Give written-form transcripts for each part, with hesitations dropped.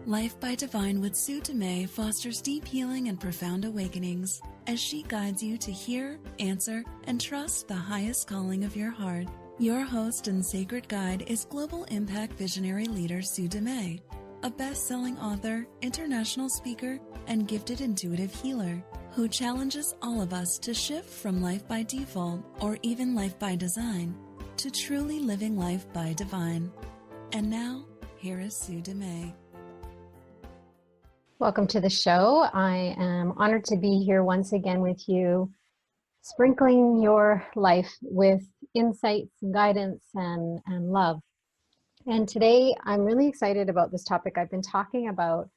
Life by Divine with Sue Dumais fosters deep healing and profound awakenings as she guides you to hear, answer, and trust the highest calling of your heart. Your host and sacred guide is global impact visionary leader Sue Dumais, a best-selling author, international speaker, and gifted intuitive healer who challenges all of us to shift from life by default or even life by design to truly living life by divine. And now, here is Sue Dumais. Welcome to the show. I am honored to be here once again with you, sprinkling your life with insights, guidance, and love. And today I'm really excited about this topic. I've been talking about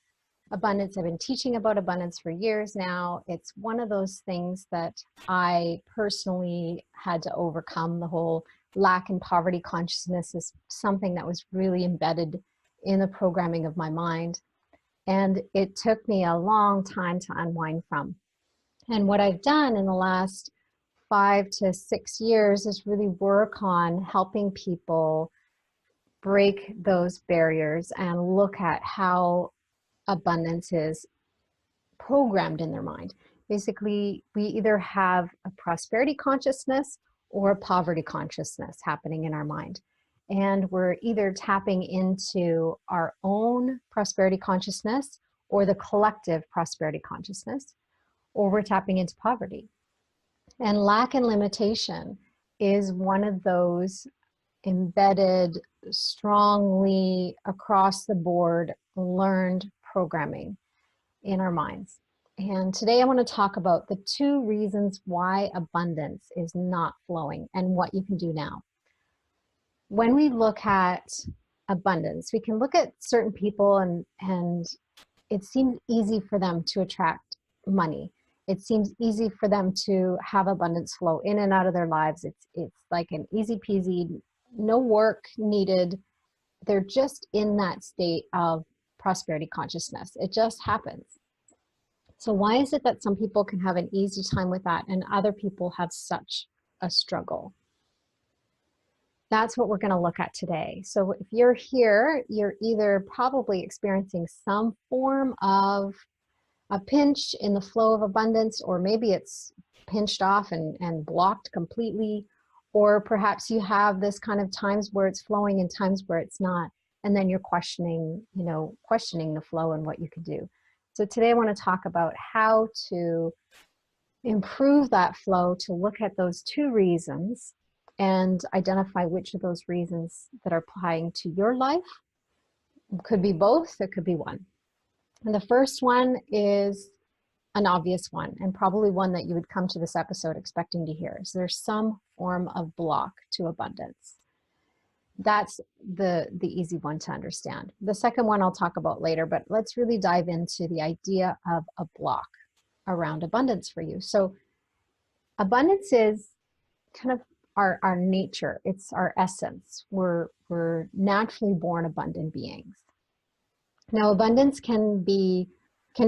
abundance. I've been teaching about abundance for years now. It's one of those things that I personally had to overcome. The whole lack and poverty consciousness is something that was really embedded in the programming of my mind. And it took me a long time to unwind from. And what I've done in the last 5 to 6 years is really work on helping people break those barriers and look at how abundance is programmed in their mind. Basically, we either have a prosperity consciousness or a poverty consciousness happening in our mind. And we're either tapping into our own prosperity consciousness or the collective prosperity consciousness, or we're tapping into poverty. And lack and limitation is one of those embedded, strongly across the board learned programming in our minds. And today I want to talk about the 2 reasons why abundance is not flowing and what you can do now. When we look at abundance, we can look at certain people and it seems easy for them to attract money. It seems easy for them to have abundance flow in and out of their lives. It's like an easy peasy, no work needed. They're just in that state of prosperity consciousness. It just happens. So why is it that some people can have an easy time with that and other people have such a struggle? That's what we're going to look at today. So if you're here, you're either probably experiencing some form of a pinch in the flow of abundance, or maybe it's pinched off and blocked completely, or perhaps you have this kind of times where it's flowing and times where it's not, and then you're questioning the flow and what you could do. So today I want to talk about how to improve that flow, to look at those 2 reasons and identify which of those reasons that are applying to your life. It could be both, it could be one. And the first one is an obvious one, and probably one that you would come to this episode expecting to hear, is there's some form of block to abundance. That's the easy one to understand. The second one I'll talk about later, but let's really dive into the idea of a block around abundance for you. So abundance is kind of our nature. It's our essence. We're naturally born abundant beings. Now, abundance can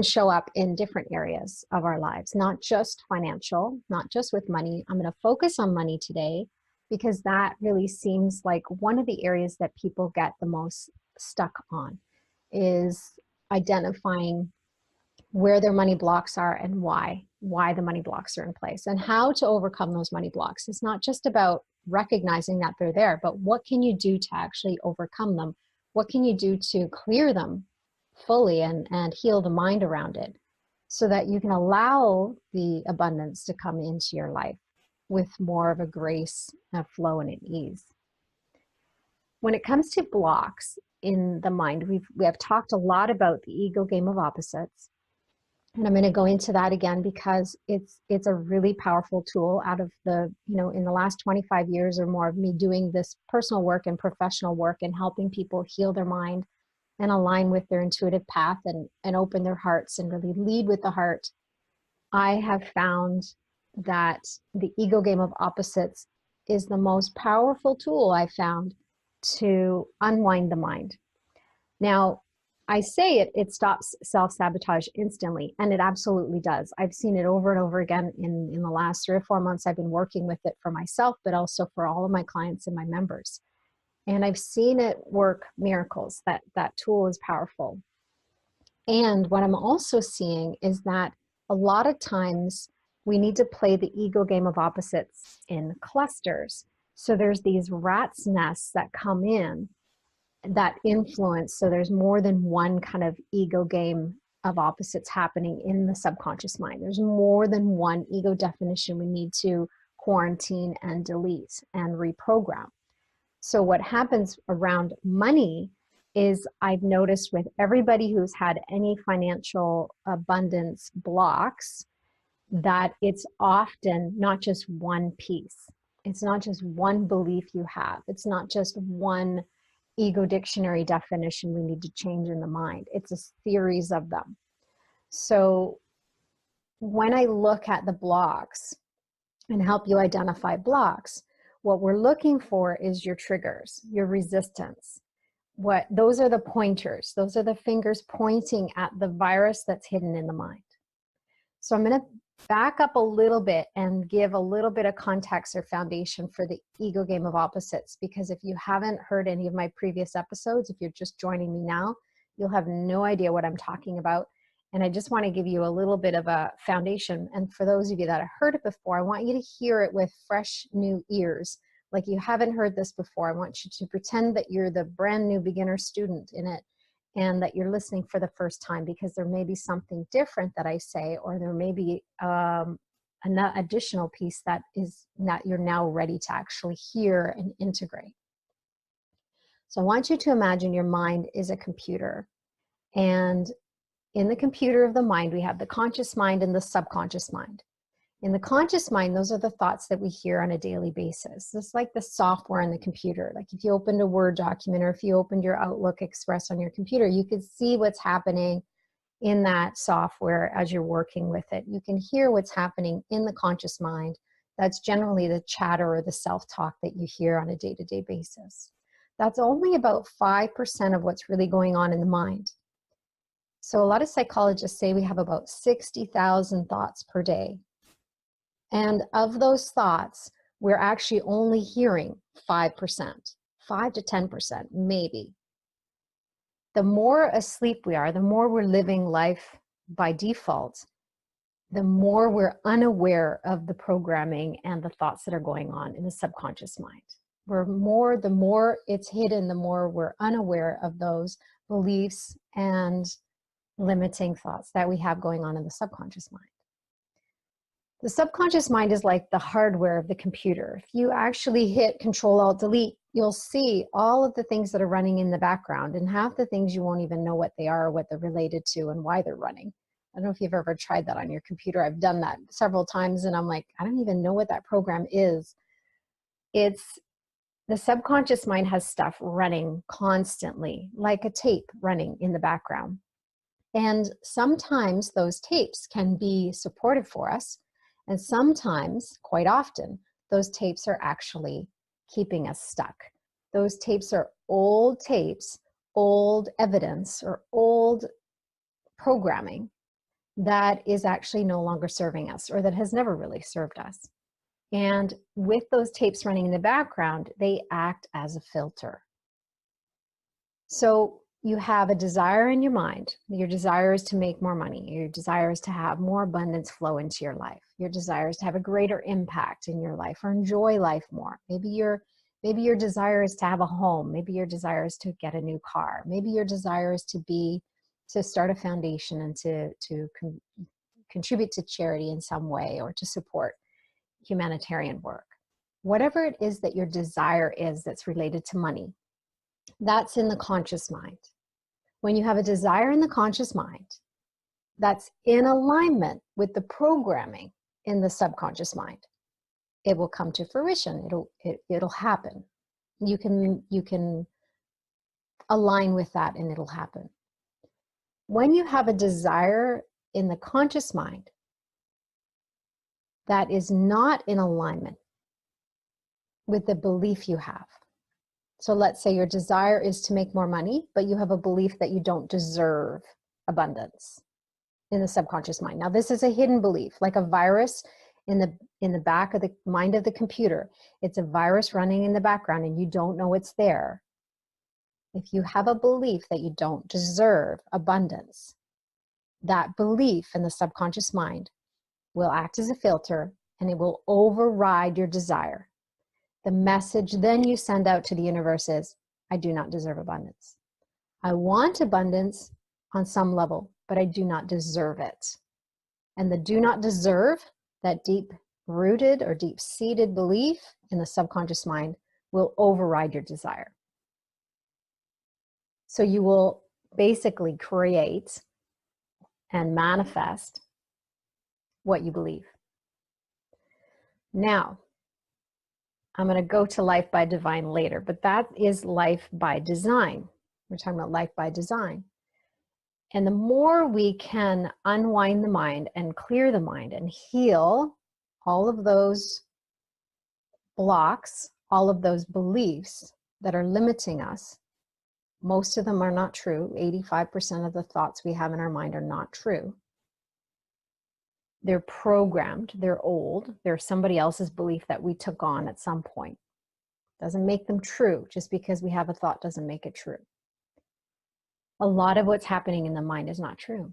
show up in different areas of our lives, not just financial, not just with money. I'm going to focus on money today because that really seems like one of the areas that people get the most stuck on, is identifying where their money blocks are and why the money blocks are in place and how to overcome those money blocks. It's not just about recognizing that they're there, but what can you do to actually overcome them? What can you do to clear them fully and heal the mind around it so that you can allow the abundance to come into your life with more of a grace, a flow, and an ease. When it comes to blocks in the mind, we have talked a lot about the ego game of opposites. And I'm going to go into that again because it's a really powerful tool out of the, in the last 25 years or more of me doing this personal work and professional work and helping people heal their mind and align with their intuitive path and open their hearts and really lead with the heart. I have found that the ego game of opposites is the most powerful tool I found to unwind the mind. Now, I say it stops self-sabotage instantly, and it absolutely does. I've seen it over and over again in the last 3 or 4 months. I've been working with it for myself, but also for all of my clients and my members. And I've seen it work miracles. That tool is powerful. And what I'm also seeing is that a lot of times we need to play the ego game of opposites in clusters. So there's these rat's nests that come in that influence. So there's more than one kind of ego game of opposites happening in the subconscious mind. There's more than one ego definition we need to quarantine and delete and reprogram. So what happens around money is I've noticed with everybody who's had any financial abundance blocks that it's often not just one piece. It's not just one belief you have. It's not just one ego dictionary definition we need to change in the mind. It's a series of them. So when I look at the blocks and help you identify blocks, what we're looking for is your triggers, your resistance. Those are the pointers. Those are the fingers pointing at the virus that's hidden in the mind. So I'm going to back up a little bit and give a little bit of context or foundation for the ego game of opposites, because if you haven't heard any of my previous episodes, if you're just joining me now, you'll have no idea what I'm talking about. And I just want to give you a little bit of a foundation. And for those of you that have heard it before, I want you to hear it with fresh new ears. Like you haven't heard this before. I want you to pretend that you're the brand new beginner student in it and that you're listening for the first time, because there may be something different that I say, or there may be an additional piece that you're now ready to actually hear and integrate. So I want you to imagine your mind is a computer, and in the computer of the mind, we have the conscious mind and the subconscious mind. In the conscious mind, those are the thoughts that we hear on a daily basis. It's like the software in the computer. Like if you opened a Word document or if you opened your Outlook Express on your computer, you could see what's happening in that software as you're working with it. You can hear what's happening in the conscious mind. That's generally the chatter or the self-talk that you hear on a day-to-day basis. That's only about 5% of what's really going on in the mind. So a lot of psychologists say we have about 60,000 thoughts per day. And of those thoughts, we're actually only hearing 5%, 5 to 10%, maybe. The more asleep we are, the more we're living life by default, the more we're unaware of the programming and the thoughts that are going on in the subconscious mind. The more it's hidden, the more we're unaware of those beliefs and limiting thoughts that we have going on in the subconscious mind. The subconscious mind is like the hardware of the computer. If you actually hit Control-Alt-Delete, you'll see all of the things that are running in the background, and half the things you won't even know what they are, what they're related to, and why they're running. I don't know if you've ever tried that on your computer. I've done that several times, and I'm like, I don't even know what that program is. The subconscious mind has stuff running constantly, like a tape running in the background. And sometimes those tapes can be supportive for us. And sometimes, quite often, those tapes are actually keeping us stuck. Those tapes are old tapes, old evidence, or old programming that is actually no longer serving us, or that has never really served us. And with those tapes running in the background, they act as a filter. So you have a desire in your mind. Your desire is to make more money. Your desire is to have more abundance flow into your life. Your desire is to have a greater impact in your life or enjoy life more. Maybe your desire is to have a home. Maybe your desire is to get a new car. Maybe your desire is to start a foundation and to contribute to charity in some way, or to support humanitarian work. Whatever it is that your desire is that's related to money, that's in the conscious mind. When you have a desire in the conscious mind that's in alignment with the programming in the subconscious mind, it will come to fruition. It'll happen. You can align with that and it'll happen. When you have a desire in the conscious mind that is not in alignment with the belief you have. So let's say your desire is to make more money, but you have a belief that you don't deserve abundance in the subconscious mind. Now, this is a hidden belief, like a virus in the back of the mind of the computer. It's a virus running in the background and you don't know it's there. If you have a belief that you don't deserve abundance, that belief in the subconscious mind will act as a filter, and it will override your desire. The message then you send out to the universe is, I do not deserve abundance. I want abundance on some level, but I do not deserve it. And the do not deserve, that deep-rooted or deep-seated belief in the subconscious mind, will override your desire. So you will basically create and manifest what you believe. Now, I'm going to go to life by divine later, but that is life by design. We're talking about life by design. And the more we can unwind the mind and clear the mind and heal all of those blocks, all of those beliefs that are limiting us, most of them are not true. 85% of the thoughts we have in our mind are not true. They're programmed, they're old, they're somebody else's belief that we took on at some point. Doesn't make them true. Just because we have a thought doesn't make it true. A lot of what's happening in the mind is not true.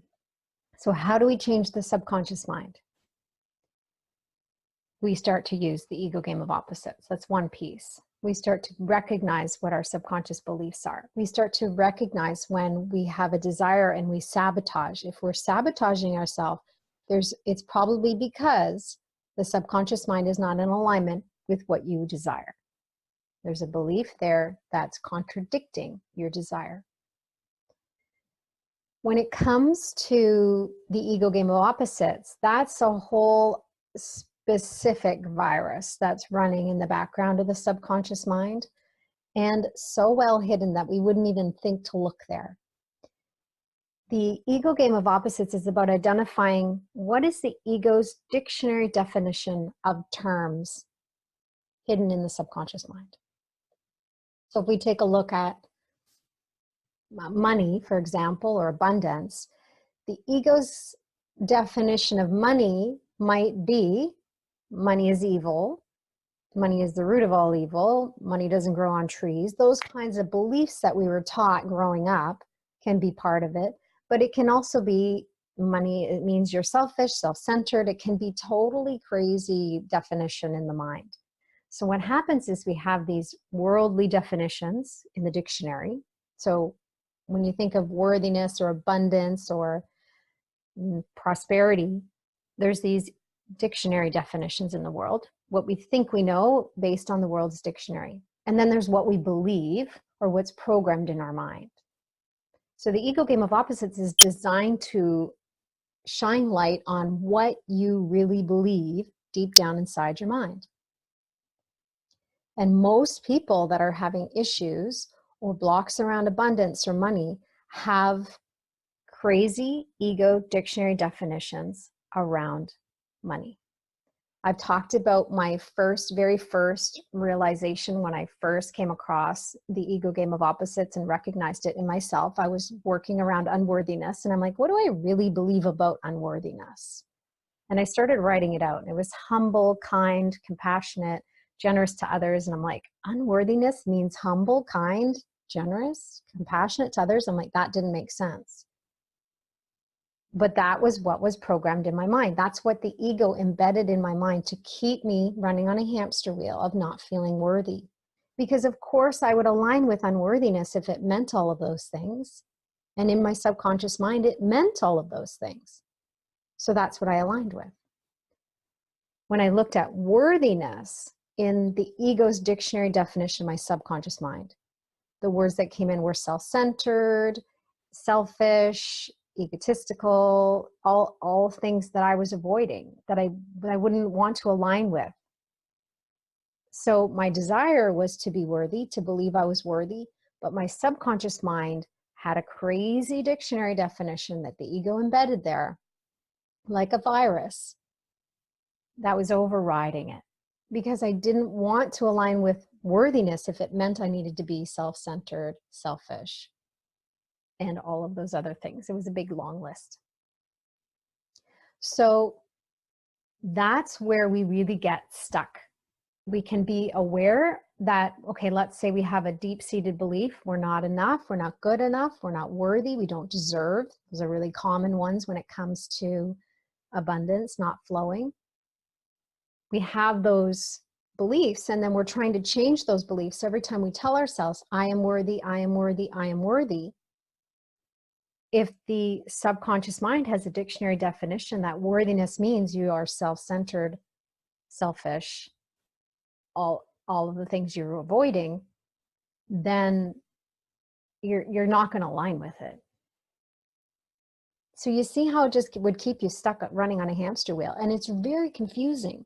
So how do we change the subconscious mind? We start to use the ego game of opposites. That's one piece. We start to recognize what our subconscious beliefs are. We start to recognize when we have a desire and we sabotage. If we're sabotaging ourselves, it's probably because the subconscious mind is not in alignment with what you desire. There's a belief there that's contradicting your desire. When it comes to the ego game of opposites, that's a whole specific virus that's running in the background of the subconscious mind, and so well hidden that we wouldn't even think to look there. The ego game of opposites is about identifying what is the ego's dictionary definition of terms hidden in the subconscious mind. So if we take a look at money, for example, or abundance, the ego's definition of money might be money is evil, money is the root of all evil, money doesn't grow on trees. Those kinds of beliefs that we were taught growing up can be part of it. But it can also be money, it means you're selfish, self-centered. It can be totally crazy definition in the mind. So what happens is we have these worldly definitions in the dictionary. So when you think of worthiness or abundance or prosperity, there's these dictionary definitions in the world. What we think we know based on the world's dictionary. And then there's what we believe or what's programmed in our mind. So the ego game of opposites is designed to shine light on what you really believe deep down inside your mind. And most people that are having issues or blocks around abundance or money have crazy ego dictionary definitions around money. I've talked about my very first realization when I first came across the ego game of opposites and recognized it in myself. I was working around unworthiness and I'm like, what do I really believe about unworthiness? And I started writing it out. And it was humble, kind, compassionate, generous to others. And I'm like, unworthiness means humble, kind, generous, compassionate to others. I'm like, that didn't make sense. But that was what was programmed in my mind. That's what the ego embedded in my mind to keep me running on a hamster wheel of not feeling worthy. Because of course I would align with unworthiness if it meant all of those things. And in my subconscious mind, it meant all of those things. So that's what I aligned with. When I looked at worthiness in the ego's dictionary definition of my subconscious mind, the words that came in were self-centered, selfish, egotistical, all things that I was avoiding, that I wouldn't want to align with. So my desire was to be worthy, to believe I was worthy, but my subconscious mind had a crazy dictionary definition that the ego embedded there, like a virus, that was overriding it. Because I didn't want to align with worthiness if it meant I needed to be self-centered, selfish, and all of those other things. It was a big, long list. So that's where we really get stuck. We can be aware that, okay, let's say we have a deep-seated belief, we're not enough, we're not good enough, we're not worthy, we don't deserve. Those are really common ones when it comes to abundance not flowing. We have those beliefs, and then we're trying to change those beliefs every time we tell ourselves, I am worthy, I am worthy, I am worthy. If the subconscious mind has a dictionary definition that worthiness means you are self-centered, selfish, all of the things you're avoiding, then you're not going to align with it. So you see how it just would keep you stuck running on a hamster wheel. And it's very confusing,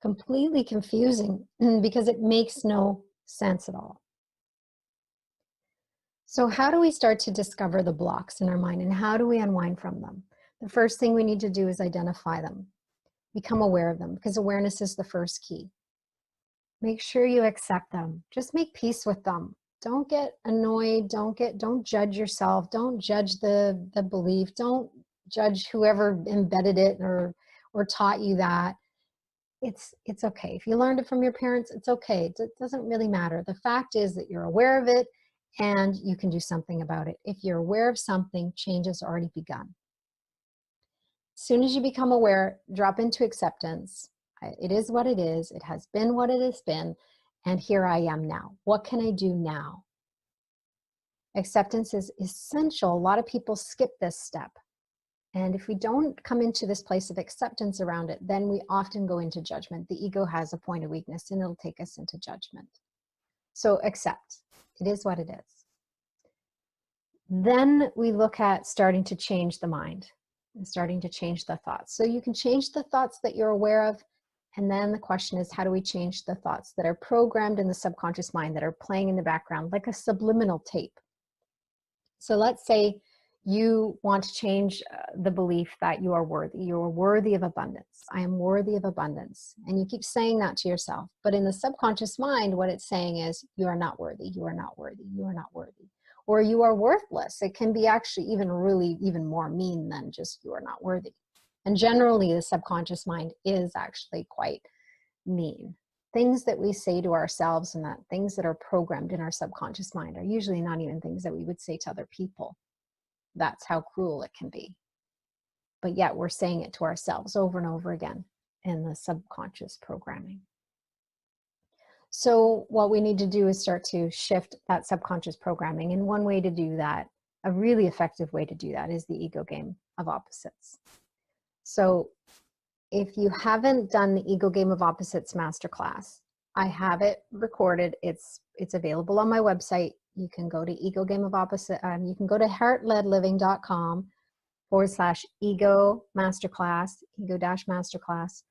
completely confusing, because it makes no sense at all. So how do we start to discover the blocks in our mind, and how do we unwind from them? The first thing we need to do is identify them, become aware of them, because awareness is the first key. Make sure you accept them. Just make peace with them. Don't get annoyed. Don't judge yourself. Don't judge the belief. Don't judge whoever embedded it or taught you that. It's okay. If you learned it from your parents, it's okay. It doesn't really matter. The fact is that you're aware of it and you can do something about it. If you're aware of something, change has already begun. As soon as you become aware, drop into acceptance. It is what it is. It has been what it has been. And here I am now. What can I do now? Acceptance is essential. A lot of people skip this step. And if we don't come into this place of acceptance around it, then we often go into judgment. The ego has a point of weakness and it'll take us into judgment. So accept. It is what it is. Then we look at starting to change the mind and starting to change the thoughts. So you can change the thoughts that you're aware of. And then the question is, how do we change the thoughts that are programmed in the subconscious mind, that are playing in the background like a subliminal tape? So let's say you want to change the belief that you are worthy. You are worthy of abundance. I am worthy of abundance. And you keep saying that to yourself. But in the subconscious mind, what it's saying is, you are not worthy. You are not worthy. You are not worthy. Or you are worthless. It can be actually even more mean than just you are not worthy. And generally, the subconscious mind is actually quite mean. Things that we say to ourselves and that things that are programmed in our subconscious mind are usually not even things that we would say to other people. That's how cruel it can be. But yet we're saying it to ourselves over and over again in the subconscious programming. So what we need to do is start to shift that subconscious programming. And one way to do that, a really effective way to do that, is the ego game of opposites. So if you haven't done the Ego Game of Opposites masterclass, I have it recorded. It's available on my website. You can go to Ego Game of Opposite. You can go to heartledliving.com/ego masterclass, ego-masterclass,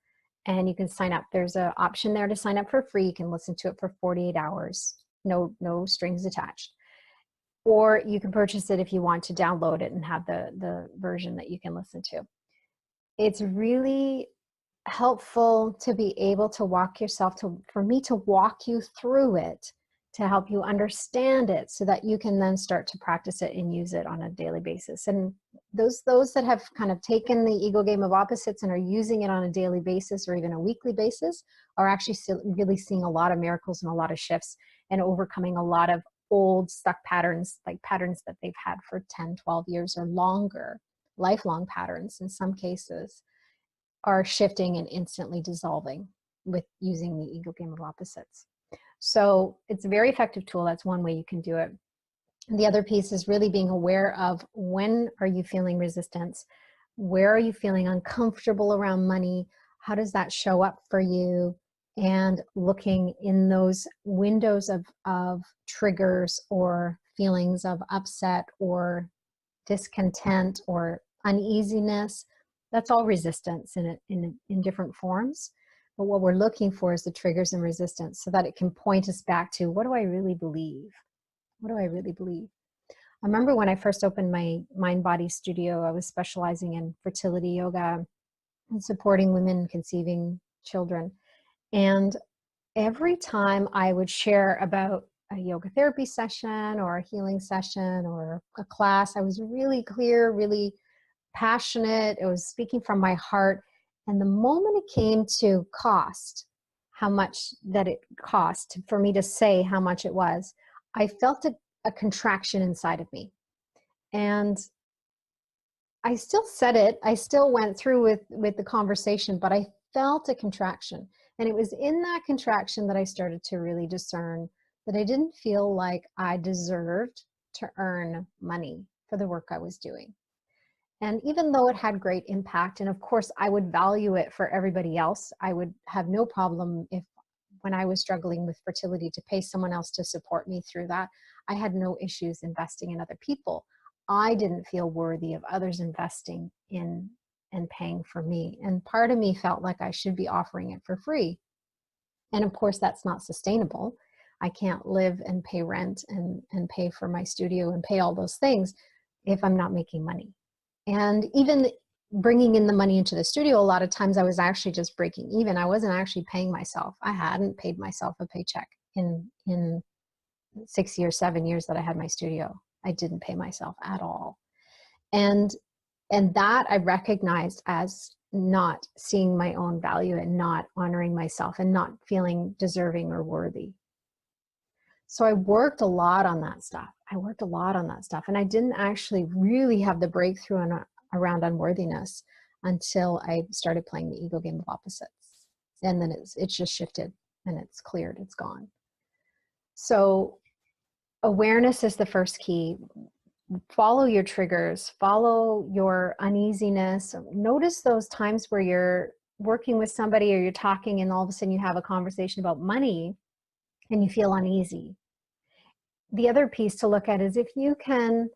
and you can sign up. There's an option there to sign up for free. You can listen to it for 48 hours. No strings attached. Or you can purchase it if you want to download it and have the version that you can listen to. It's really helpful to be able to for me to walk you through it, to help you understand it so that you can then start to practice it and use it on a daily basis. And those that have kind of taken the Ego Game of Opposites and are using it on a daily basis or even a weekly basis are actually still really seeing a lot of miracles and a lot of shifts and overcoming a lot of old stuck patterns, like patterns that they've had for 10, 12 years or longer. Lifelong patterns in some cases are shifting and instantly dissolving with using the Ego Game of Opposites. So it's a very effective tool. That's one way you can do it. And the other piece is really being aware of, when are you feeling resistance? Where are you feeling uncomfortable around money? How does that show up for you? And looking in those windows of triggers or feelings of upset or discontent or uneasiness, that's all resistance in different forms. But what we're looking for is the triggers and resistance so that it can point us back to, what do I really believe? What do I really believe? I remember when I first opened my Mind Body studio, I was specializing in fertility yoga and supporting women conceiving children. And every time I would share about a yoga therapy session or a healing session or a class, I was really clear, really passionate. It was speaking from my heart. And the moment it came to cost, how much that it cost for me to say how much it was, I felt a contraction inside of me. And I still said it, I still went through with the conversation, but I felt a contraction. And it was in that contraction that I started to really discern that I didn't feel like I deserved to earn money for the work I was doing. And even though it had great impact, and of course I would value it for everybody else, I would have no problem if when I was struggling with fertility to pay someone else to support me through that. I had no issues investing in other people. I didn't feel worthy of others investing in and paying for me. And part of me felt like I should be offering it for free. And of course, that's not sustainable. I can't live and pay rent and pay for my studio and pay all those things if I'm not making money. And even bringing in the money into the studio, a lot of times I was actually just breaking even. I wasn't actually paying myself. I hadn't paid myself a paycheck in 6 years, 7 years that I had my studio. I didn't pay myself at all. And that I recognized as not seeing my own value and not honoring myself and not feeling deserving or worthy. So I worked a lot on that stuff. And I didn't actually really have the breakthrough around unworthiness until I started playing the ego game of opposites. And then it's just shifted and it's cleared, it's gone. So awareness is the first key. Follow your triggers, follow your uneasiness. Notice those times where you're working with somebody or you're talking and all of a sudden you have a conversation about money and you feel uneasy. The other piece to look at is if you can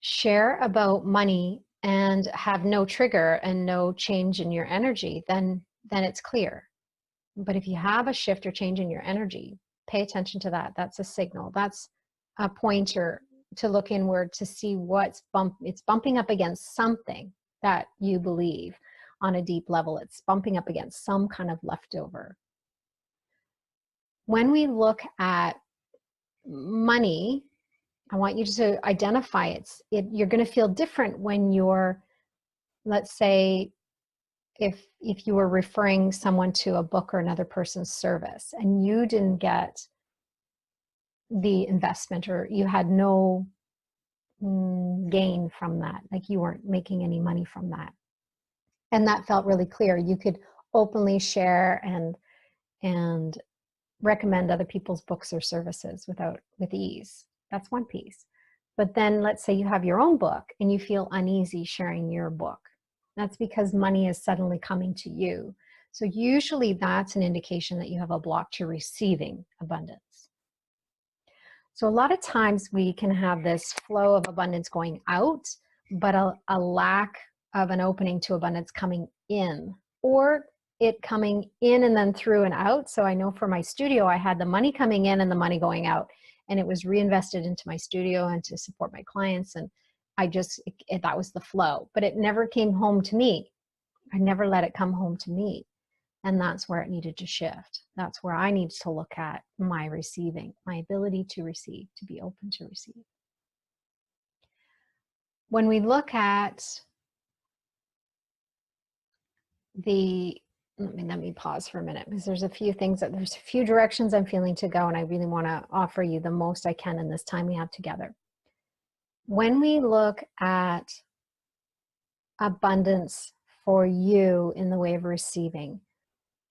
share about money and have no trigger and no change in your energy, then it's clear. But if you have a shift or change in your energy, pay attention to that. That's a signal. That's a pointer to look inward to see it's bumping up against something that you believe on a deep level. It's bumping up against some kind of leftover. When we look at money, I want you to identify it. You're going to feel different when you're, let's say, if you were referring someone to a book or another person's service and you didn't get the investment or you had no gain from that, like you weren't making any money from that. And that felt really clear. You could openly share and recommend other people's books or services with ease. That's one piece. But then let's say you have your own book and you feel uneasy sharing your book. That's because money is suddenly coming to you. So usually that's an indication that you have a block to receiving abundance. So a lot of times we can have this flow of abundance going out, but a lack of an opening to abundance coming in, or it coming in and then through and out. So I know for my studio, I had the money coming in and the money going out, and it was reinvested into my studio and to support my clients. And that was the flow, but it never came home to me. I never let it come home to me. And that's where it needed to shift. That's where I needed to look at my receiving, my ability to receive, to be open to receive. When we look at let me pause for a minute, because there's a few directions I'm feeling to go, and I really want to offer you the most I can in this time we have together. When we look at abundance for you in the way of receiving,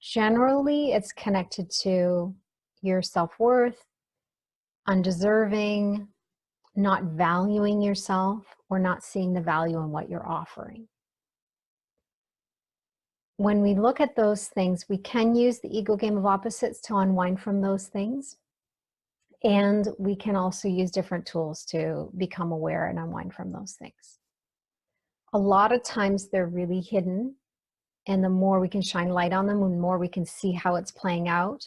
generally it's connected to your self-worth, undeserving, not valuing yourself, or not seeing the value in what you're offering. When we look at those things, we can use the ego game of opposites to unwind from those things. And we can also use different tools to become aware and unwind from those things. A lot of times they're really hidden, and the more we can shine light on them and the more we can see how it's playing out,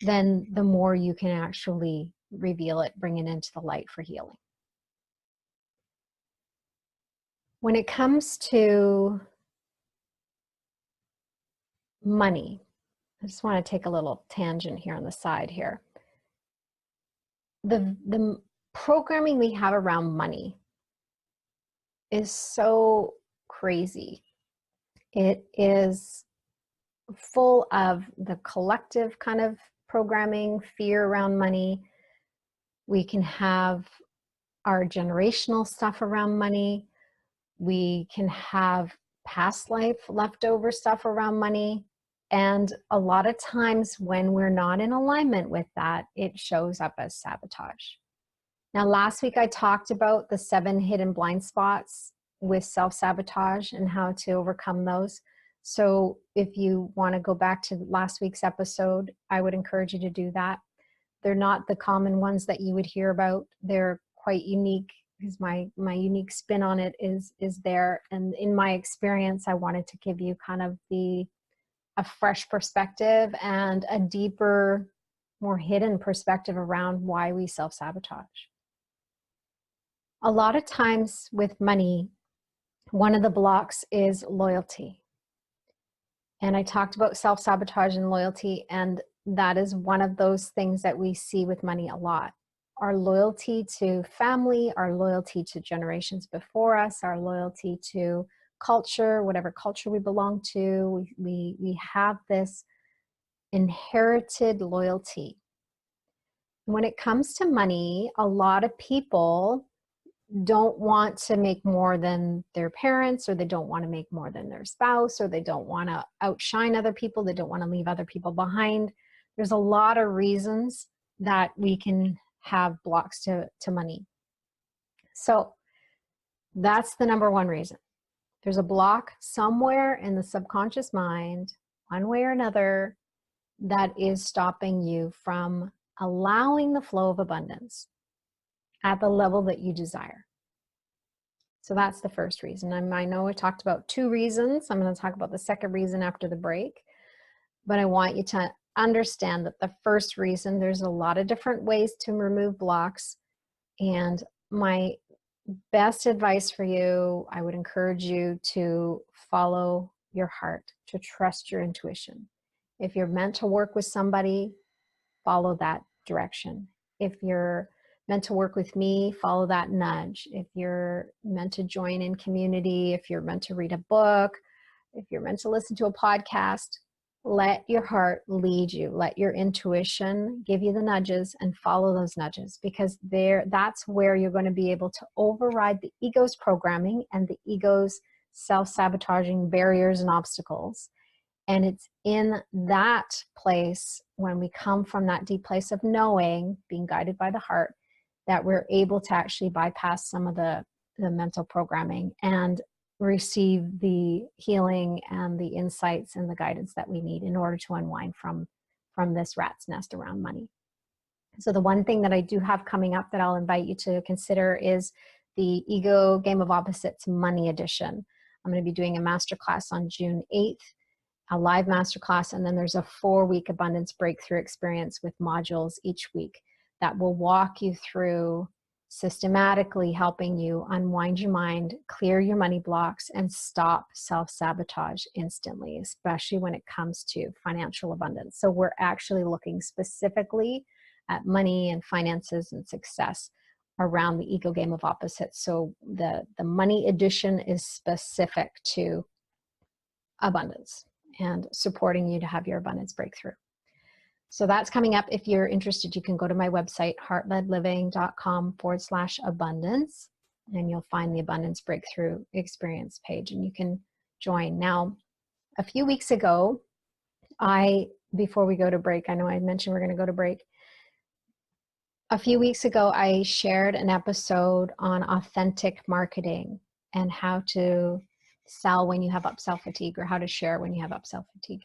then the more you can actually reveal it, bring it into the light for healing. When it comes to money, I just want to take a little tangent here on the side here. The programming we have around money is so crazy. It is full of the collective kind of programming, fear around money. We can have our generational stuff around money. We can have past life leftover stuff around money. And a lot of times when we're not in alignment with that, it shows up as sabotage. Now, last week I talked about the 7 hidden blind spots with self-sabotage and how to overcome those. So if you want to go back to last week's episode, I would encourage you to do that. They're not the common ones that you would hear about. They're quite unique because my unique spin on it is there. And in my experience, I wanted to give you kind of a fresh perspective and a deeper, more hidden perspective around why we self-sabotage. A lot of times with money, one of the blocks is loyalty. And I talked about self-sabotage and loyalty, and that is one of those things that we see with money a lot. Our loyalty to family, our loyalty to generations before us, our loyalty to culture, whatever culture we belong to, we have this inherited loyalty. When it comes to money, a lot of people don't want to make more than their parents, or they don't want to make more than their spouse, or they don't want to outshine other people. They don't want to leave other people behind. There's a lot of reasons that we can have blocks to money. So that's the number one reason. There's a block somewhere in the subconscious mind, one way or another, that is stopping you from allowing the flow of abundance at the level that you desire. So that's the first reason. I know I talked about 2 reasons. I'm going to talk about the second reason after the break. But I want you to understand that the first reason, there's a lot of different ways to remove blocks. And my best advice for you, I would encourage you to follow your heart, to trust your intuition. If you're meant to work with somebody, follow that direction. If you're meant to work with me, follow that nudge. If you're meant to join in community, if you're meant to read a book, if you're meant to listen to a podcast, let your heart lead you. Let your intuition give you the nudges, and follow those nudges, because that's where you're going to be able to override the ego's programming and the ego's self-sabotaging barriers and obstacles. And it's in that place, when we come from that deep place of knowing, being guided by the heart, that we're able to actually bypass some of the mental programming and receive the healing and the insights and the guidance that we need in order to unwind from this rat's nest around money. So the one thing that I do have coming up that I'll invite you to consider is the Ego Game of Opposites Money Edition. I'm going to be doing a masterclass on June 8th, a live masterclass, and then there's a 4-week abundance breakthrough experience with modules each week that will walk you through systematically helping you unwind your mind, clear your money blocks, and stop self-sabotage instantly, especially when it comes to financial abundance. So we're actually looking specifically at money and finances and success around the Ego Game of Opposites. So the money edition is specific to abundance and supporting you to have your abundance breakthrough. So that's coming up. If you're interested, you can go to my website, heartledliving.com/abundance, and you'll find the Abundance Breakthrough Experience page, and you can join. Now, a few weeks ago, before we go to break, I know I mentioned we're going to go to break. A few weeks ago, I shared an episode on authentic marketing and how to sell when you have upsell fatigue, or how to share when you have upsell fatigue.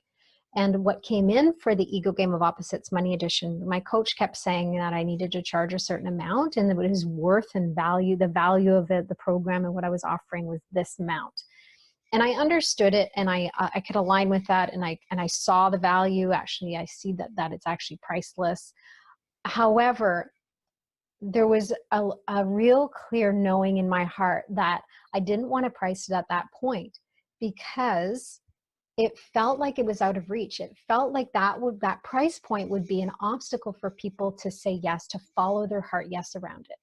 And what came in for the Ego Game of Opposites Money Edition, my coach kept saying that I needed to charge a certain amount, and that it was worth and value, the value of the program and what I was offering was this amount. And I understood it, and I could align with that, and I saw the value. Actually, I see that it's actually priceless. However, there was a real clear knowing in my heart that I didn't want to price it at that point, because it felt like it was out of reach. It felt like that price point would be an obstacle for people to say yes, to follow their heart yes around it.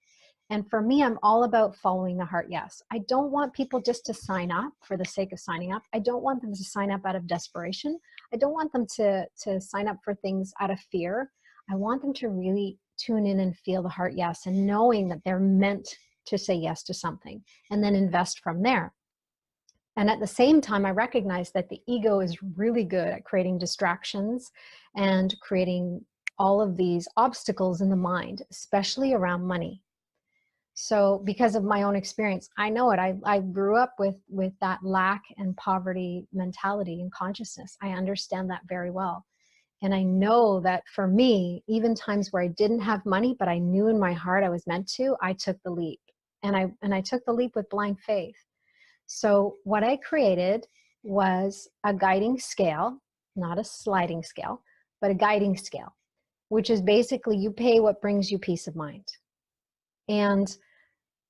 And for me, I'm all about following the heart yes. I don't want people just to sign up for the sake of signing up. I don't want them to sign up out of desperation. I don't want them to sign up for things out of fear. I want them to really tune in and feel the heart yes, and knowing that they're meant to say yes to something, and then invest from there. And at the same time, I recognize that the ego is really good at creating distractions and creating all of these obstacles in the mind, especially around money. So because of my own experience, I know it. I grew up with that lack and poverty mentality and consciousness. I understand that very well. And I know that for me, even times where I didn't have money, but I knew in my heart I was meant to, I took the leap. And I took the leap with blind faith. So what I created was a guiding scale, not a sliding scale, but a guiding scale, which is basically you pay what brings you peace of mind. And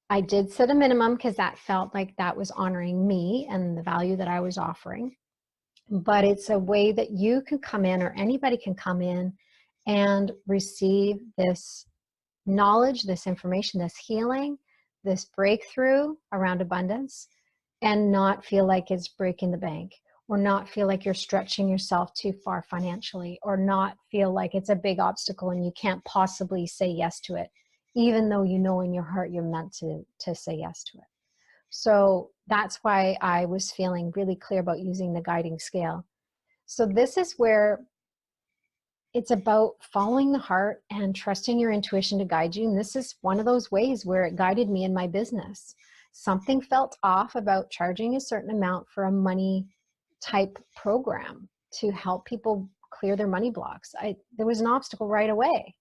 I did set a minimum because that felt like that was honoring me and the value that I was offering. But it's a way that you can come in, or anybody can come in and receive this knowledge, this information, this healing, this breakthrough around abundance, and not feel like it's breaking the bank, or not feel like you're stretching yourself too far financially, or not feel like it's a big obstacle and you can't possibly say yes to it, even though you know in your heart you're meant to say yes to it. So that's why I was feeling really clear about using the guiding scale. So this is where it's about following the heart and trusting your intuition to guide you. And this is one of those ways where it guided me in my business. Something felt off about charging a certain amount for a money type program to help people clear their money blocks. There was an obstacle right away,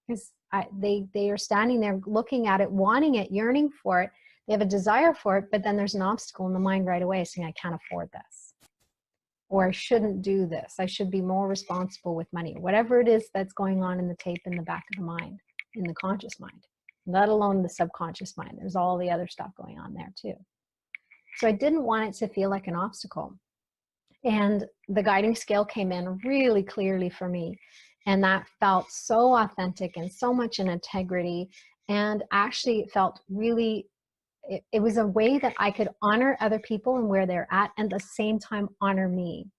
because they are standing there looking at it, wanting it, yearning for it. They have a desire for it, but then there's an obstacle in the mind right away saying, I can't afford this, or I shouldn't do this. I should be more responsible with money. Whatever it is that's going on in the tape in the back of the mind, in the conscious mind, let alone the subconscious mind. There's all the other stuff going on there too. So I didn't want it to feel like an obstacle. And the guiding scale came in really clearly for me. And that felt so authentic and so much in integrity. And actually it felt really, it was a way that I could honor other people and where they're at, and at the same time honor me.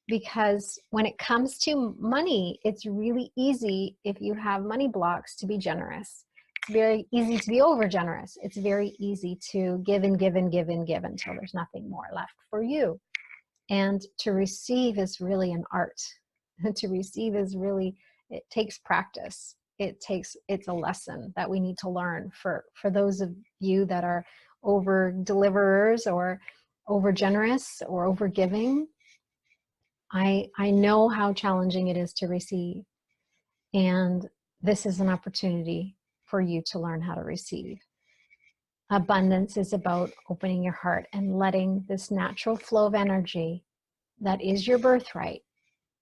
Because when it comes to money, it's really easy, if you have money blocks, to be generous. It's very easy to be over generous. It's very easy to give and give and give and give until there's nothing more left for you. And to receive is really an art. To receive is really, it takes practice. It's a lesson that we need to learn for those of you that are over deliverers or over generous or over giving. I know how challenging it is to receive. And this is an opportunity for you to learn how to receive. Abundance is about opening your heart and letting this natural flow of energy that is your birthright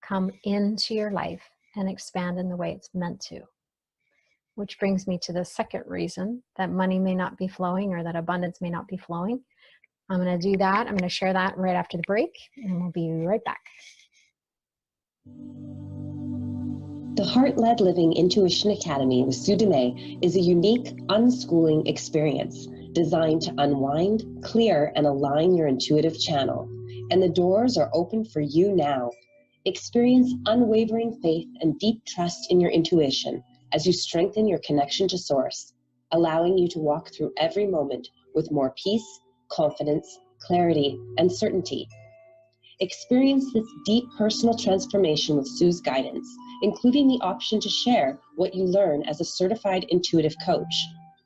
come into your life and expand in the way it's meant to. Which brings me to the second reason that money may not be flowing, or that abundance may not be flowing. I'm going to do that. I'm going to share that right after the break, and we'll be right back. The Heart-Led Living Intuition Academy with Sue Dumais is a unique unschooling experience designed to unwind, clear, and align your intuitive channel. And the doors are open for you now. Experience unwavering faith and deep trust in your intuition as you strengthen your connection to Source, allowing you to walk through every moment with more peace, confidence, clarity, and certainty. Experience this deep personal transformation with Sue's guidance, including the option to share what you learn as a certified intuitive coach.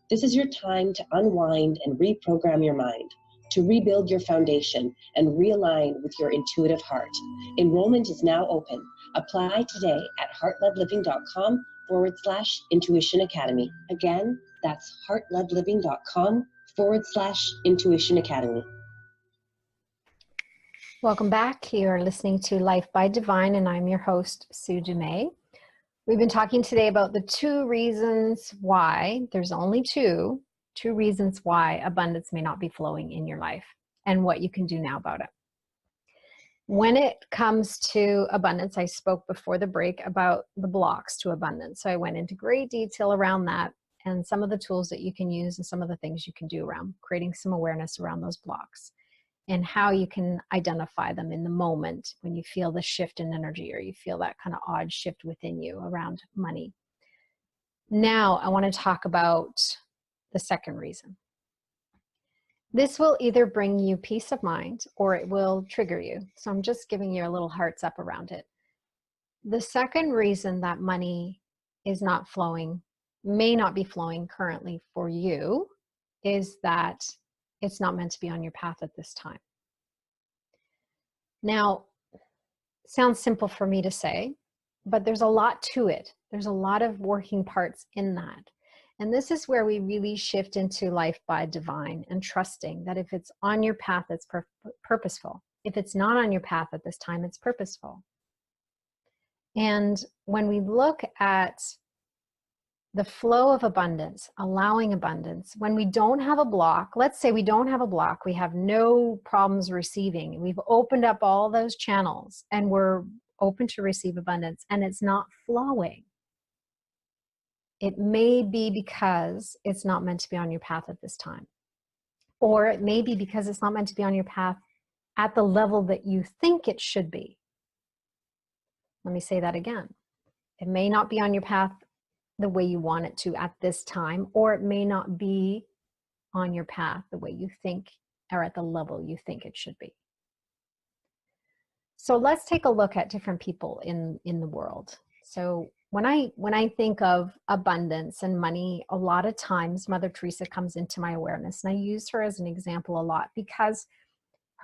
This is your time to unwind and reprogram your mind, to rebuild your foundation and realign with your intuitive heart. Enrollment is now open. Apply today at heartledliving.com/Intuition Academy. Again, that's heartledliving.com/Intuition Academy. Welcome back. You are listening to Life by Divine, and I'm your host, Sue Dumais. We've been talking today about the 2 reasons why, there's only two reasons why abundance may not be flowing in your life, and what you can do now about it. When it comes to abundance, I spoke before the break about the blocks to abundance. So I went into great detail around that and some of the tools that you can use and some of the things you can do around creating some awareness around those blocks and how you can identify them in the moment when you feel the shift in energy or you feel that kind of odd shift within you around money. Now, I want to talk about the second reason. This will either bring you peace of mind or it will trigger you. So I'm just giving you a little hearts up around it. The second reason that money is not flowing, may not be flowing currently for you, is that it's not meant to be on your path at this time. Now, sounds simple for me to say, but there's a lot to it. There's a lot of working parts in that. And this is where we really shift into life by divine and trusting that if it's on your path, it's purposeful. If it's not on your path at this time, it's purposeful. And when we look at the flow of abundance, allowing abundance, when we don't have a block, let's say we don't have a block, we have no problems receiving, we've opened up all those channels and we're open to receive abundance and it's not flowing. It may be because it's not meant to be on your path at this time. Or it may be because it's not meant to be on your path at the level that you think it should be. Let me say that again. It may not be on your path the way you want it to at this time, or it may not be on your path the way you think or at the level you think it should be. So let's take a look at different people in the world. So when I think of abundance and money, a lot of times Mother Teresa comes into my awareness, and I use her as an example a lot because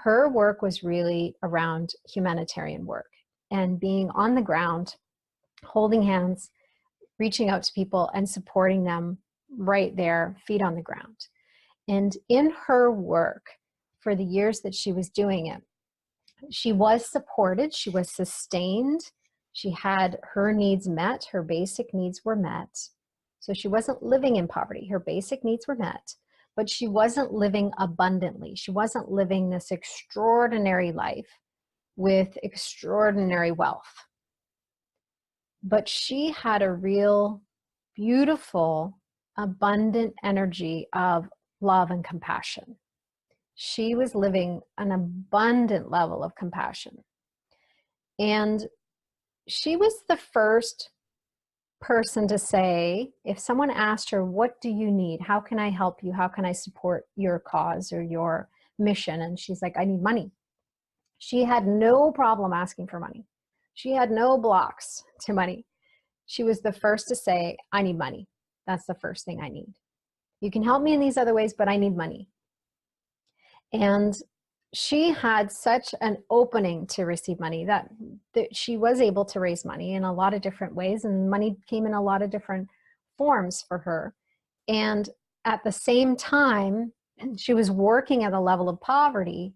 her work was really around humanitarian work and being on the ground, holding hands, reaching out to people and supporting them right there, feet on the ground. And in her work, for the years that she was doing it, she was supported, she was sustained, she had her needs met, her basic needs were met. So she wasn't living in poverty, her basic needs were met, but she wasn't living abundantly. She wasn't living this extraordinary life with extraordinary wealth. But she had a real beautiful, abundant energy of love and compassion. She was living an abundant level of compassion. And she was the first person to say, if someone asked her, what do you need? How can I help you? How can I support your cause or your mission? And she's like, I need money. She had no problem asking for money. She had no blocks to money. She was the first to say, I need money. That's the first thing I need. You can help me in these other ways, but I need money. And she had such an opening to receive money that she was able to raise money in a lot of different ways, and money came in a lot of different forms for her. And at the same time, she was working at a level of poverty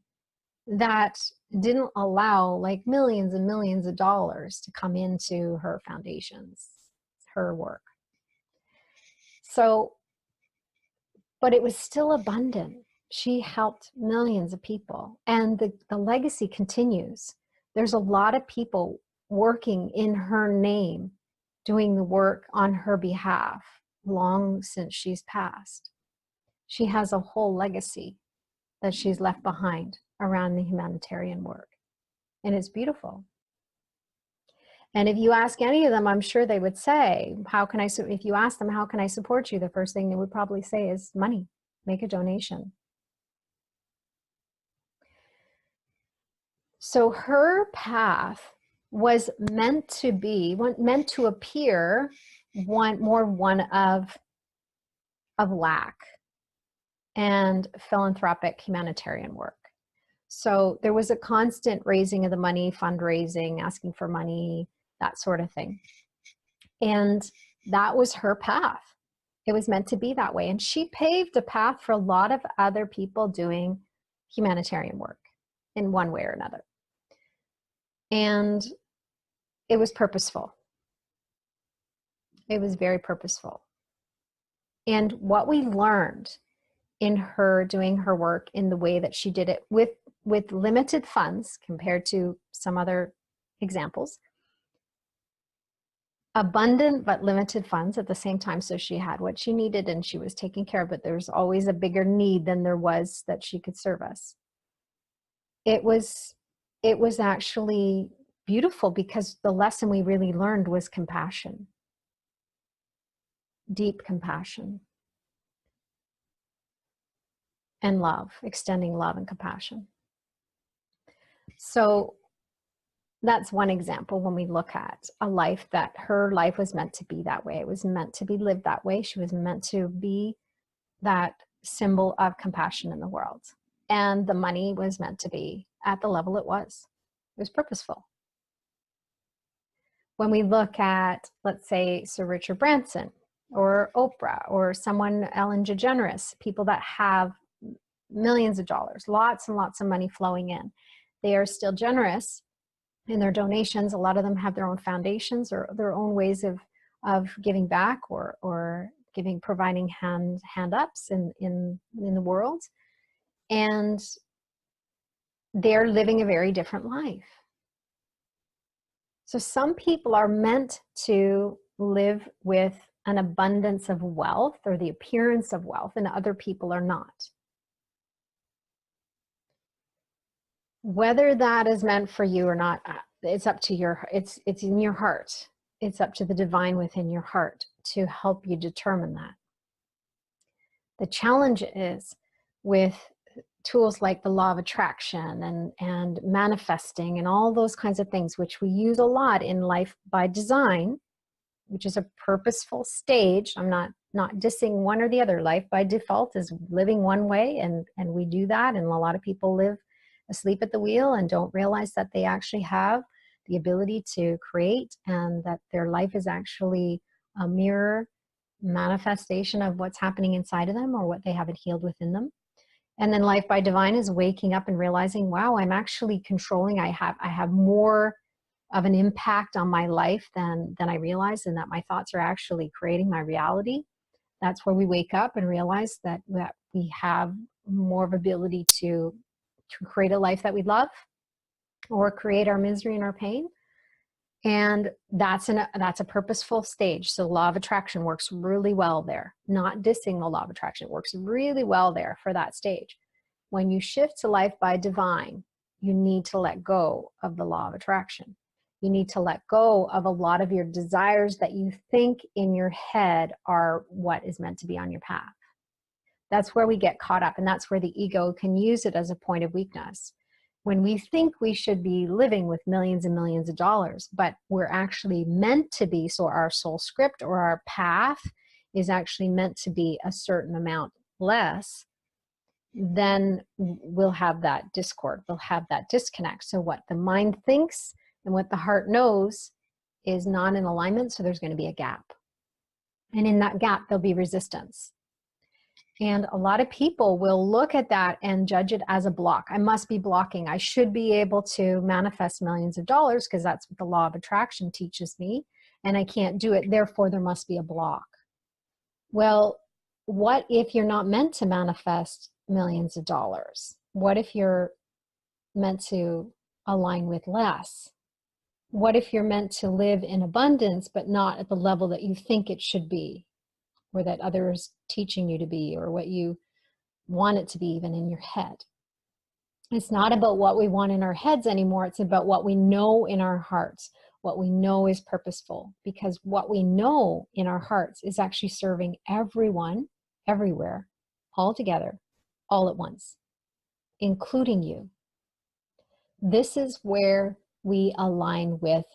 that didn't allow like millions and millions of dollars to come into her foundations, her work. So, but it was still abundant. She helped millions of people, and the legacy continues. There's a lot of people working in her name, doing the work on her behalf long since she's passed. She has a whole legacy that she's left behind around the humanitarian work. And it's beautiful. And if you ask any of them, I'm sure they would say, if you ask them, how can I support you? The first thing they would probably say is money, make a donation. So her path was meant to appear one of lack and philanthropic humanitarian work. So there was a constant raising of the money, fundraising, asking for money, that sort of thing. And that was her path. It was meant to be that way. And she paved a path for a lot of other people doing humanitarian work in one way or another. And it was purposeful. It was very purposeful. And what we learned in her doing her work in the way that she did it with limited funds compared to some other examples, abundant but limited funds at the same time. So she had what she needed and she was taking care of it. There's always a bigger need than there was that she could service. It was actually beautiful because the lesson we really learned was compassion, deep compassion, and love, extending love and compassion. So that's one example when we look at a life that her life was meant to be that way. It was meant to be lived that way. She was meant to be that symbol of compassion in the world. And the money was meant to be at the level it was. It was purposeful. When we look at, let's say, Sir Richard Branson or Oprah or someone, Ellen DeGeneres, people that have millions of dollars, lots and lots of money flowing in, they are still generous in their donations. A lot of them have their own foundations or their own ways of giving back or providing hand ups in the world. And they're living a very different life. So some people are meant to live with an abundance of wealth or the appearance of wealth, and other people are not. Whether that is meant for you or not, it's up to it's in your heart. It's up to the divine within your heart to help you determine that. The challenge is with tools like the law of attraction and manifesting and all those kinds of things, which we use a lot in life by design, which is a purposeful stage. I'm not dissing one or the other. Life by default is living one way, and we do that. And a lot of people live asleep at the wheel and don't realize that they actually have the ability to create, and that their life is actually a mirror manifestation of what's happening inside of them or what they haven't healed within them. And then life by divine is waking up and realizing, wow, I'm actually controlling. I have more of an impact on my life than I realized, and that my thoughts are actually creating my reality. That's where we wake up and realize that we have more of ability to create a life that we love or create our misery and our pain. And that's a purposeful stage. So law of attraction works really well there. Not dissing the law of attraction. It works really well there for that stage. When you shift to life by divine, you need to let go of the law of attraction. You need to let go of a lot of your desires that you think in your head are what is meant to be on your path. That's where we get caught up, and that's where the ego can use it as a point of weakness. When we think we should be living with millions and millions of dollars, but we're actually meant to be, so our soul script or our path is actually meant to be a certain amount less, then we'll have that discord, we'll have that disconnect. So what the mind thinks and what the heart knows is not in alignment, so there's going to be a gap. And in that gap, there'll be resistance. And a lot of people will look at that and judge it as a block. I must be blocking. I should be able to manifest millions of dollars because that's what the law of attraction teaches me. And I can't do it. Therefore, there must be a block. Well, what if you're not meant to manifest millions of dollars? What if you're meant to align with less? What if you're meant to live in abundance, but not at the level that you think it should be, or that others teaching you to be, or what you want it to be even in your head? It's not about what we want in our heads anymore. It's about what we know in our hearts, what we know is purposeful, because what we know in our hearts is actually serving everyone, everywhere, all together, all at once, including you. This is where we align with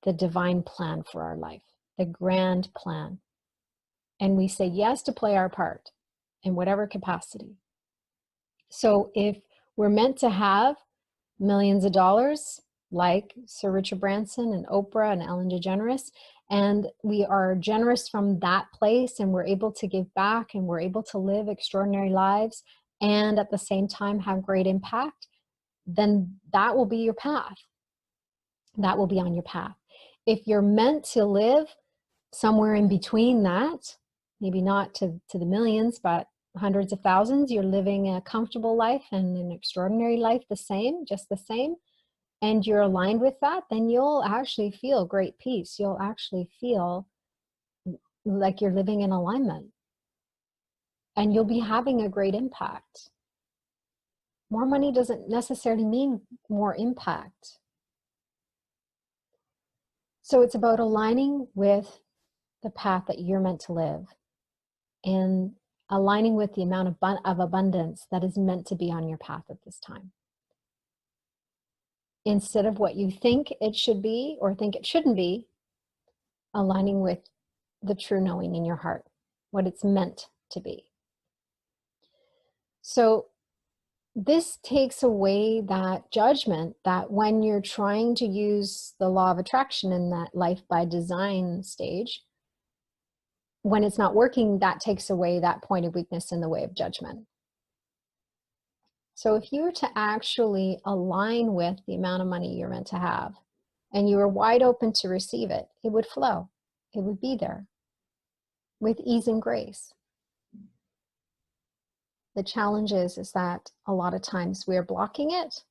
the divine plan for our life, the grand plan. And we say yes to play our part in whatever capacity. So if we're meant to have millions of dollars, like Sir Richard Branson and Oprah and Ellen DeGeneres, and we are generous from that place, and we're able to give back, and we're able to live extraordinary lives, and at the same time have great impact, then that will be your path. That will be on your path. If you're meant to live somewhere in between that, maybe not to the millions, but hundreds of thousands, you're living a comfortable life and an extraordinary life just the same, and you're aligned with that, then you'll actually feel great peace. You'll actually feel like you're living in alignment, and you'll be having a great impact. More money doesn't necessarily mean more impact. So it's about aligning with the path that you're meant to live, and aligning with the amount of abundance that is meant to be on your path at this time. Instead of what you think it should be or think it shouldn't be, aligning with the true knowing in your heart, what it's meant to be. So this takes away that judgment that when you're trying to use the law of attraction in that life by design stage, when it's not working, that takes away that point of weakness in the way of judgment. So if you were to actually align with the amount of money you're meant to have, and you were wide open to receive it, it would flow. It would be there with ease and grace. The challenge is that a lot of times we're blocking it,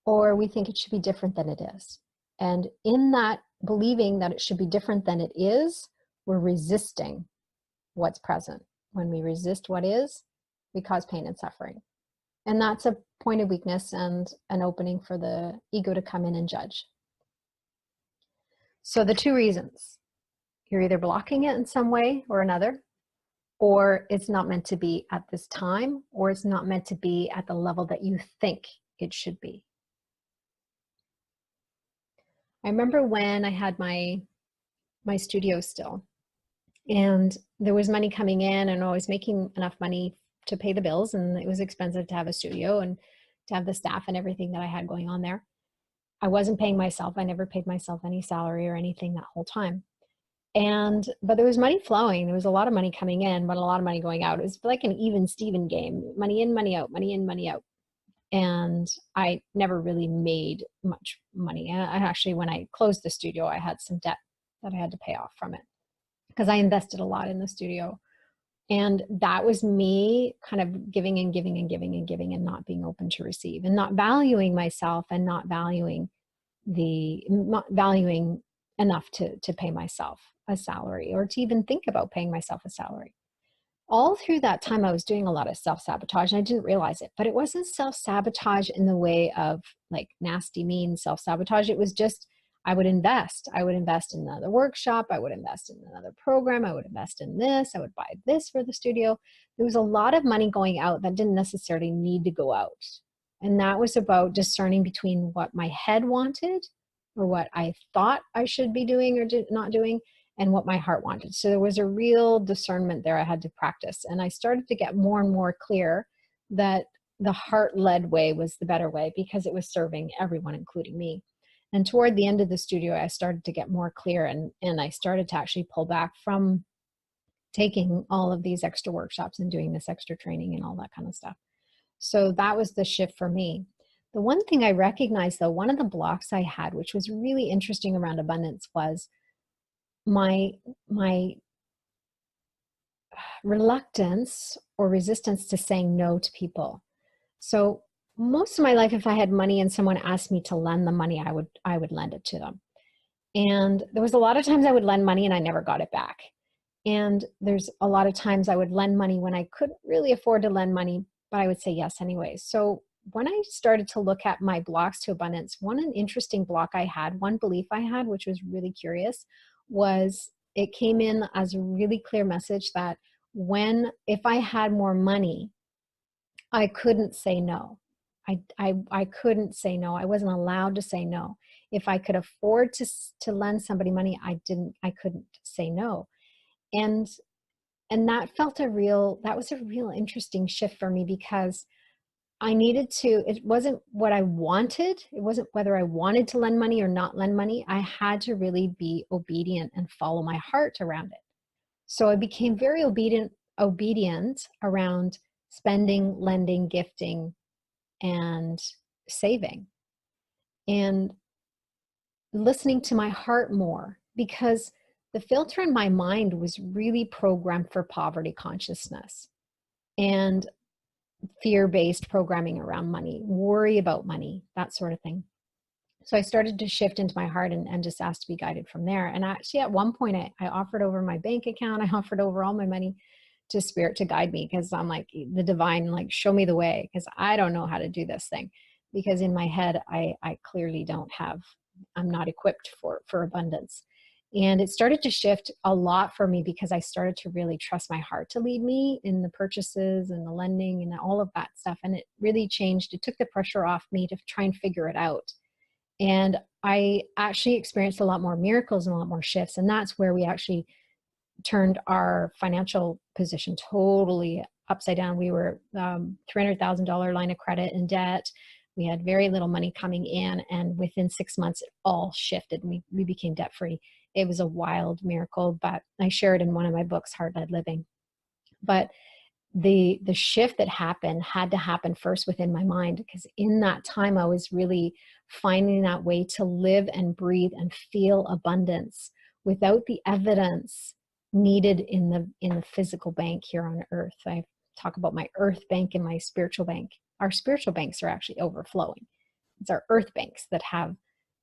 or we think it should be different than it is. And in that believing that it should be different than it is, we're resisting what's present. When we resist what is, we cause pain and suffering. And that's a point of weakness and an opening for the ego to come in and judge. So the two reasons: you're either blocking it in some way or another, or it's not meant to be at this time, or it's not meant to be at the level that you think it should be. I remember when I had my studio still, and there was money coming in, and I was making enough money to pay the bills, and it was expensive to have a studio and to have the staff and everything that I had going on there. I wasn't paying myself. I never paid myself any salary or anything that whole time. But there was money flowing. There was a lot of money coming in, but a lot of money going out. It was like an even Steven game: money in, money out, money in, money out. And I never really made much money. And actually, when I closed the studio, I had some debt that I had to pay off from it, because I invested a lot in the studio. And that was me kind of giving and giving and giving and giving, and not being open to receive, and not valuing myself, and not valuing enough to pay myself a salary, or to even think about paying myself a salary. All through that time, I was doing a lot of self-sabotage, and I didn't realize it. But it wasn't self-sabotage in the way of like nasty, mean self-sabotage. It was just, I would invest in another workshop. I would invest in another program. I would invest in this. I would buy this for the studio. There was a lot of money going out that didn't necessarily need to go out. And that was about discerning between what my head wanted, or what I thought I should be doing or not doing, and what my heart wanted. So there was a real discernment there I had to practice. And I started to get more and more clear that the heart-led way was the better way, because it was serving everyone, including me. And toward the end of the studio, I started to get more clear, and I started to actually pull back from taking all of these extra workshops and doing this extra training and all that kind of stuff. So that was the shift for me. The one thing I recognized, though, one of the blocks I had, which was really interesting around abundance, was my reluctance or resistance to saying no to people. So most of my life, if I had money and someone asked me to lend them money, I would lend it to them. And there was a lot of times I would lend money and I never got it back. And there's a lot of times I would lend money when I couldn't really afford to lend money, but I would say yes anyway. So when I started to look at my blocks to abundance, one interesting block I had, one belief I had, which was really curious, was it came in as a really clear message that if I had more money, I couldn't say no. I couldn't say no. I wasn't allowed to say no. If I could afford to lend somebody money, I couldn't say no. And that was a real interesting shift for me, because it wasn't what I wanted. It wasn't whether I wanted to lend money or not lend money. I had to really be obedient and follow my heart around it. So I became very obedient around spending, lending, gifting, and saving, and listening to my heart more, because the filter in my mind was really programmed for poverty consciousness and fear-based programming around money, worry about money, that sort of thing. So I started to shift into my heart and just asked to be guided from there. And actually, at one point, I offered over my bank account. I offered over all my money to Spirit to guide me, because I'm like, the divine, like, show me the way, because I don't know how to do this thing. Because in my head, I clearly don't have, I'm not equipped for abundance. And it started to shift a lot for me, because I started to really trust my heart to lead me in the purchases and the lending and all of that stuff. And it really changed. It took the pressure off me to try and figure it out. And I actually experienced a lot more miracles and a lot more shifts. And that's where we actually turned our financial position totally upside down. We were $300,000 line of credit in debt. We had very little money coming in. And within 6 months, it all shifted. We became debt free. It was a wild miracle, but I share it in one of my books, Heart-Led Living. But the shift that happened had to happen first within my mind, because in that time I was really finding that way to live and breathe and feel abundance without the evidence needed in the physical bank here on earth. I talk about my earth bank and my spiritual bank. Our spiritual banks are actually overflowing. It's our earth banks that have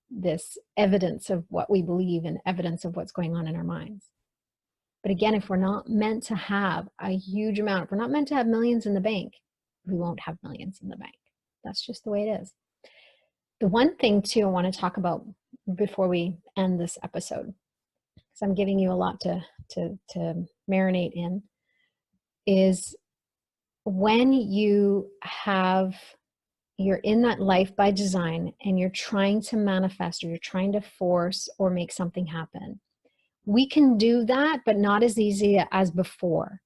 this evidence of what we believe and evidence of what's going on in our minds. But again, if we're not meant to have a huge amount, if we're not meant to have millions in the bank, we won't have millions in the bank. That's just the way it is. The one thing too I want to talk about before we end this episode, because I'm giving you a lot to marinate in, is when you're in that life by design and you're trying to manifest, or you're trying to force or make something happen. We can do that, but not as easy as before.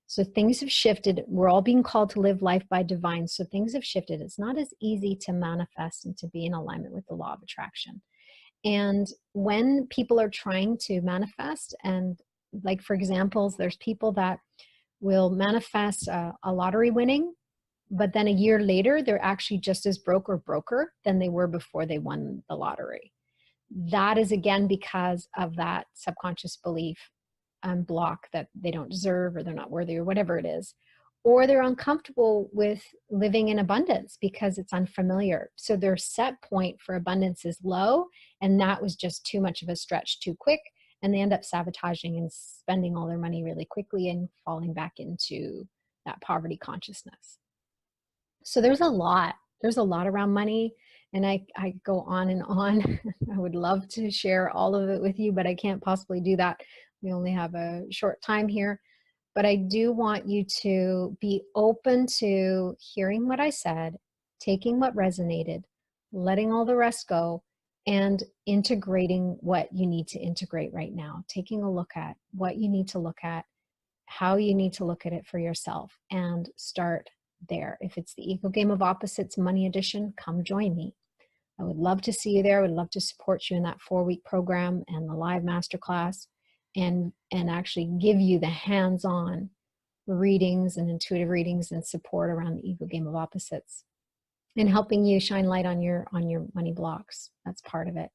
So things have shifted. We're all being called to live life by divine. So things have shifted. It's not as easy to manifest and to be in alignment with the law of attraction. And when people are trying to manifest, and like, for example, there's people that will manifest a lottery winning, but then a year later, they're actually just as broke or broker than they were before they won the lottery. That is, again, because of that subconscious belief and block that they don't deserve, or they're not worthy, or whatever it is. Or they're uncomfortable with living in abundance because it's unfamiliar. So their set point for abundance is low, and that was just too much of a stretch too quick. And they end up sabotaging and spending all their money really quickly and falling back into that poverty consciousness. So there's a lot around money. And I go on and on. I would love to share all of it with you, but I can't possibly do that. We only have a short time here. But I do want you to be open to hearing what I said, taking what resonated, letting all the rest go, and integrating what you need to integrate right now. Taking a look at what you need to look at, how you need to look at it for yourself, and start there. If it's the Ego Game of Opposites Money Edition, come join me. I would love to see you there. I would love to support you in that 4-week program and the live masterclass, and actually give you the hands-on readings and intuitive readings and support around the Ego Game of Opposites, and helping you shine light on your money blocks. That's part of it.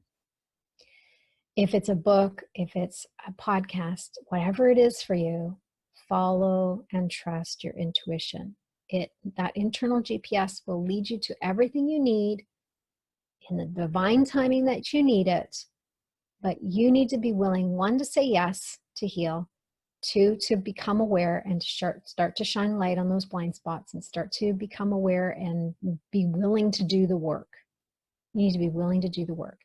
If it's a book, if it's a podcast, whatever it is for you, follow and trust your intuition. That internal GPS will lead you to everything you need in the divine timing that you need it. But you need to be willing, 1, to say yes to heal, 2, to become aware and start to shine light on those blind spots, and start to become aware and be willing to do the work. You need to be willing to do the work.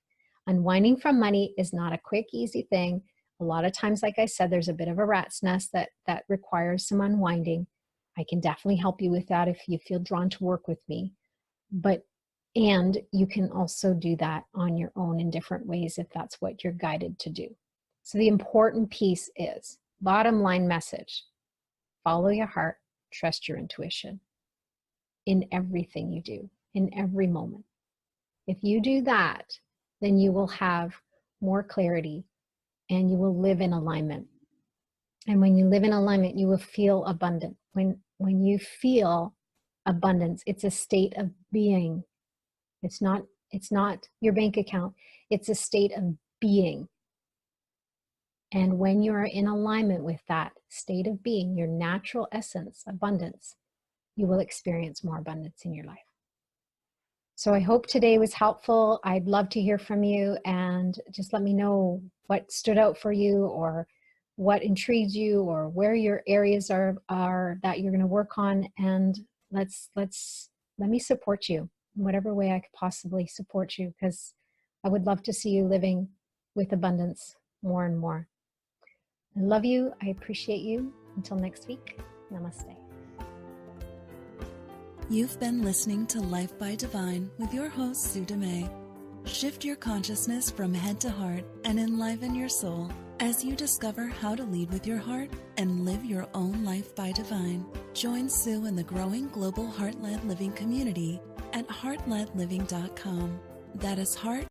Unwinding from money is not a quick, easy thing. A lot of times, like I said, there's a bit of a rat's nest that requires some unwinding. I can definitely help you with that if you feel drawn to work with me. And you can also do that on your own in different ways if that's what you're guided to do. So the important piece is, bottom line message, follow your heart, trust your intuition in everything you do, in every moment. If you do that, then you will have more clarity and you will live in alignment. And when you live in alignment, you will feel abundant. When you feel abundance, it's a state of being. It's not your bank account. It's a state of being. And when you're in alignment with that state of being, your natural essence, abundance, you will experience more abundance in your life. So I hope today was helpful. I'd love to hear from you, and just let me know what stood out for you, or what intrigued you, or where your areas are that you're going to work on. And let me support you in whatever way I could possibly support you, because I would love to see you living with abundance more and more. I love you. I appreciate you. Until next week, namaste. You've been listening to Life by Divine with your host, Sue Dumais. Shift your consciousness from head to heart and enliven your soul as you discover how to lead with your heart and live your own life by divine. Join Sue in the growing global Heart-Led Living community at heartledliving.com. That is heart,